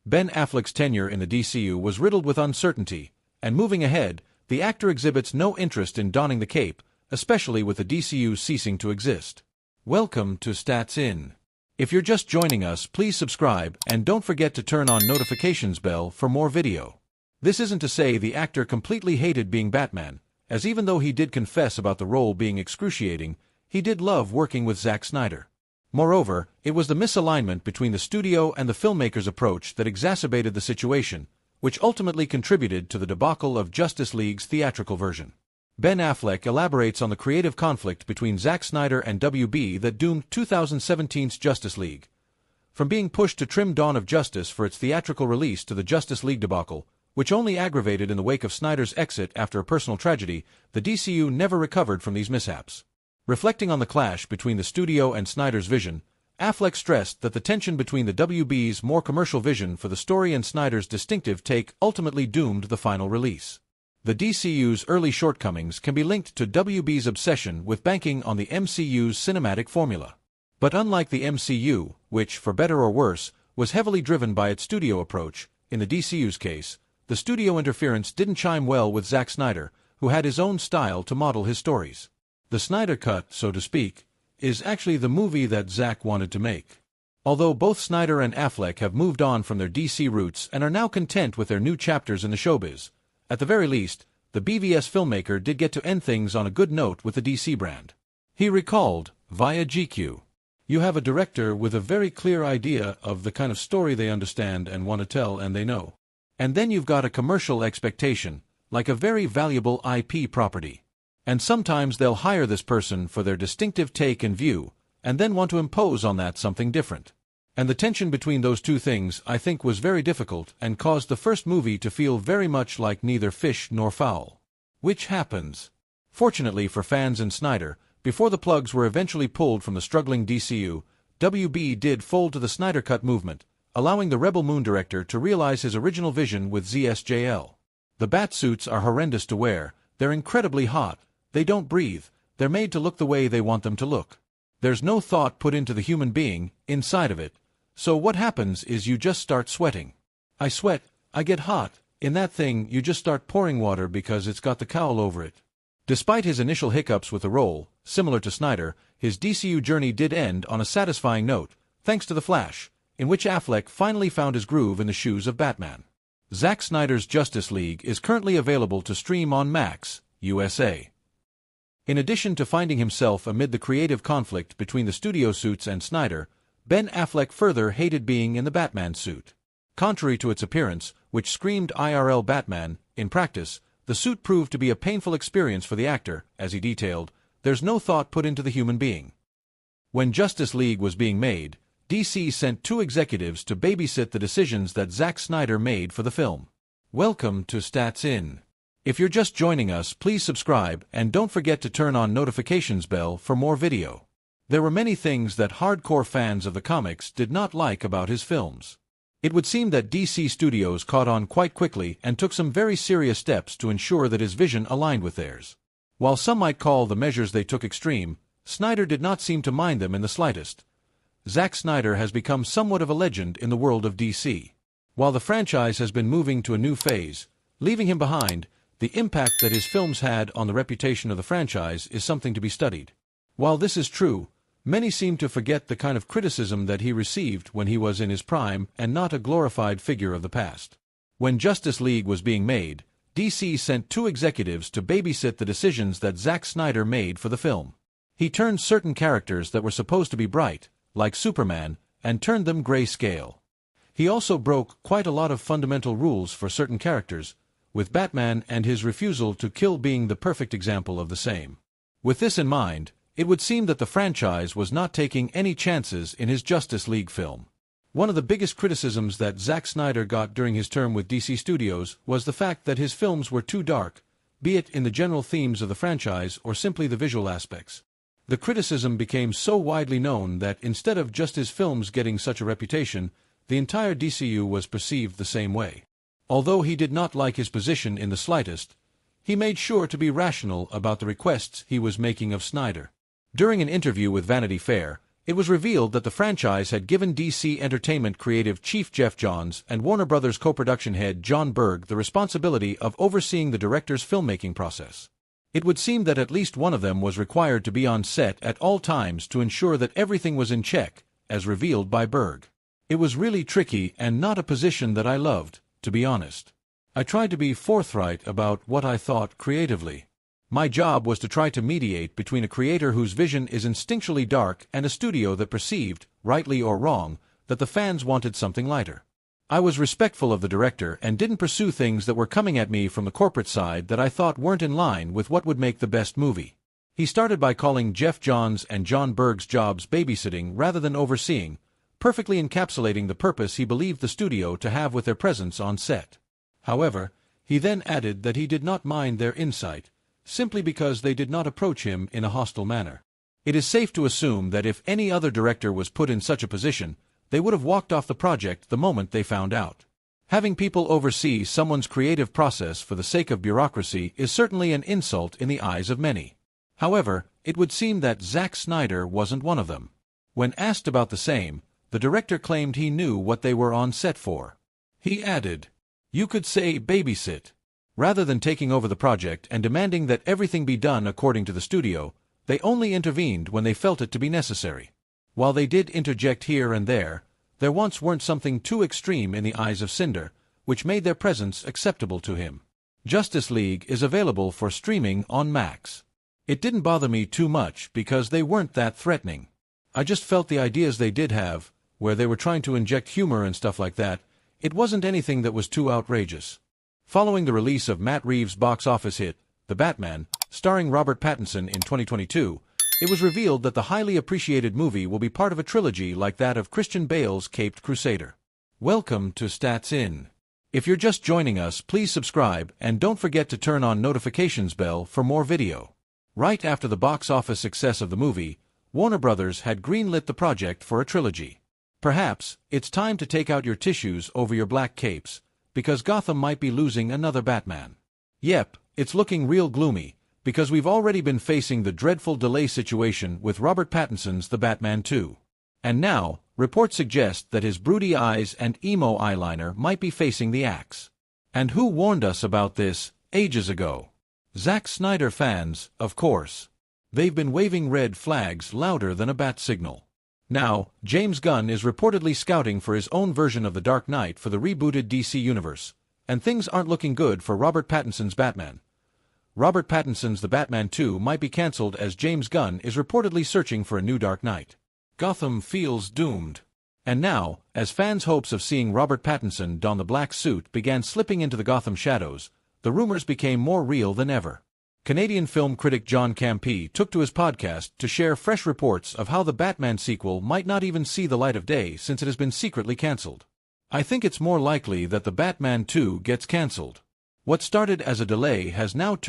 Ben Affleck's tenure in the DCU was riddled with uncertainty, and moving ahead, the actor exhibits no interest in donning the cape, especially with the DCU ceasing to exist. Welcome to Stats In. If you're just joining us, please subscribe and don't forget to turn on notifications bell for more video. This isn't to say the actor completely hated being Batman, as even though he did confess about the role being excruciating, he did love working with Zack Snyder. Moreover, it was the misalignment between the studio and the filmmaker's approach that exacerbated the situation, which ultimately contributed to the debacle of Justice League's theatrical version. Ben Affleck elaborates on the creative conflict between Zack Snyder and WB that doomed 2017's Justice League. From being pushed to trim Dawn of Justice for its theatrical release to the Justice League debacle, which only aggravated in the wake of Snyder's exit after a personal tragedy, the DCU never recovered from these mishaps. Reflecting on the clash between the studio and Snyder's vision, Affleck stressed that the tension between the WB's more commercial vision for the story and Snyder's distinctive take ultimately doomed the final release. The DCU's early shortcomings can be linked to WB's obsession with banking on the MCU's cinematic formula. But unlike the MCU, which, for better or worse, was heavily driven by its studio approach, in the DCU's case, the studio interference didn't chime well with Zack Snyder, who had his own style to model his stories. The Snyder Cut, so to speak, is actually the movie that Zack wanted to make. Although both Snyder and Affleck have moved on from their DC roots and are now content with their new chapters in the showbiz, at the very least, the BVS filmmaker did get to end things on a good note with the DC brand. He recalled, via GQ, "You have a director with a very clear idea of the kind of story they understand and want to tell and they know. And then you've got a commercial expectation, like a very valuable IP property. And sometimes they'll hire this person for their distinctive take and view, and then want to impose on that something different. And the tension between those two things, I think, was very difficult and caused the first movie to feel very much like neither fish nor fowl." Which happens. Fortunately for fans and Snyder, before the plugs were eventually pulled from the struggling DCU, WB did fold to the Snyder Cut movement, allowing the Rebel Moon director to realize his original vision with ZSJL. The bat suits are horrendous to wear, they're incredibly hot, they don't breathe, they're made to look the way they want them to look. There's no thought put into the human being, inside of it, so what happens is you just start sweating. I sweat, I get hot, in that thing you just start pouring water because it's got the cowl over it. Despite his initial hiccups with the role, similar to Snyder, his DCU journey did end on a satisfying note, thanks to The Flash, in which Affleck finally found his groove in the shoes of Batman. Zack Snyder's Justice League is currently available to stream on Max, USA. In addition to finding himself amid the creative conflict between the studio suits and Snyder, Ben Affleck further hated being in the Batman suit. Contrary to its appearance, which screamed IRL Batman, in practice, the suit proved to be a painful experience for the actor, as he detailed, "There's no thought put into the human being." When Justice League was being made, DC sent 2 executives to babysit the decisions that Zack Snyder made for the film. Welcome to Stats In. If you're just joining us, please subscribe and don't forget to turn on notifications bell for more video. There were many things that hardcore fans of the comics did not like about his films. It would seem that DC Studios caught on quite quickly and took some very serious steps to ensure that his vision aligned with theirs. While some might call the measures they took extreme, Snyder did not seem to mind them in the slightest. Zack Snyder has become somewhat of a legend in the world of DC. While the franchise has been moving to a new phase, leaving him behind, the impact that his films had on the reputation of the franchise is something to be studied. While this is true, many seem to forget the kind of criticism that he received when he was in his prime and not a glorified figure of the past. When Justice League was being made, DC sent 2 executives to babysit the decisions that Zack Snyder made for the film. He turned certain characters that were supposed to be bright, like Superman, and turned them grayscale. He also broke quite a lot of fundamental rules for certain characters, with Batman and his refusal to kill being the perfect example of the same. With this in mind, it would seem that the franchise was not taking any chances in his Justice League film. One of the biggest criticisms that Zack Snyder got during his term with DC Studios was the fact that his films were too dark, be it in the general themes of the franchise or simply the visual aspects. The criticism became so widely known that instead of just his films getting such a reputation, the entire DCU was perceived the same way. Although he did not like his position in the slightest, he made sure to be rational about the requests he was making of Snyder. During an interview with Vanity Fair, It was revealed that the franchise had given DC Entertainment creative chief Jeff Johns and Warner Brothers co-production head John Berg the responsibility of overseeing the director's filmmaking process. It would seem that at least one of them was required to be on set at all times to ensure that everything was in check, as revealed by Berg. It was really tricky and not a position that I loved, to be honest. I tried to be forthright about what I thought creatively. My job was to try to mediate between a creator whose vision is instinctually dark and a studio that perceived, rightly or wrong, that the fans wanted something lighter. I was respectful of the director and didn't pursue things that were coming at me from the corporate side that I thought weren't in line with what would make the best movie. He started by calling Jeff Johns and John Berg's jobs babysitting rather than overseeing, perfectly encapsulating the purpose he believed the studio to have with their presence on set. However, he then added that he did not mind their insight, simply because they did not approach him in a hostile manner. It is safe to assume that if any other director was put in such a position, they would have walked off the project the moment they found out. Having people oversee someone's creative process for the sake of bureaucracy is certainly an insult in the eyes of many. However, it would seem that Zack Snyder wasn't one of them. When asked about the same, the director claimed he knew what they were on set for. He added, "You could say babysit." Rather than taking over the project and demanding that everything be done according to the studio, they only intervened when they felt it to be necessary. While they did interject here and there once weren't something too extreme in the eyes of Cinder, which made their presence acceptable to him. Justice League is available for streaming on Max. It didn't bother me too much because they weren't that threatening. I just felt the ideas they did have, where they were trying to inject humor and stuff like that, it wasn't anything that was too outrageous. Following the release of Matt Reeves' box office hit, The Batman, starring Robert Pattinson in 2022, it was revealed that the highly appreciated movie will be part of a trilogy like that of Christian Bale's Caped Crusader. Welcome to Stats In. If you're just joining us, please subscribe and don't forget to turn on notifications bell for more video. Right after the box office success of the movie, Warner Brothers had greenlit the project for a trilogy. Perhaps it's time to take out your tissues over your black capes, because Gotham might be losing another Batman. Yep, it's looking real gloomy, because we've already been facing the dreadful delay situation with Robert Pattinson's The Batman 2. And now, reports suggest that his broody eyes and emo eyeliner might be facing the axe. And who warned us about this ages ago? Zack Snyder fans, of course. They've been waving red flags louder than a bat signal. Now, James Gunn is reportedly scouting for his own version of the Dark Knight for the rebooted DC Universe, and things aren't looking good for Robert Pattinson's Batman. Robert Pattinson's The Batman 2 might be cancelled as James Gunn is reportedly searching for a new Dark Knight. Gotham feels doomed. And now, as fans' hopes of seeing Robert Pattinson don the black suit began slipping into the Gotham shadows, the rumors became more real than ever. Canadian film critic John Campea took to his podcast to share fresh reports of how the Batman sequel might not even see the light of day since it has been secretly cancelled. "I think it's more likely that the Batman 2 gets cancelled. What started as a delay has now turned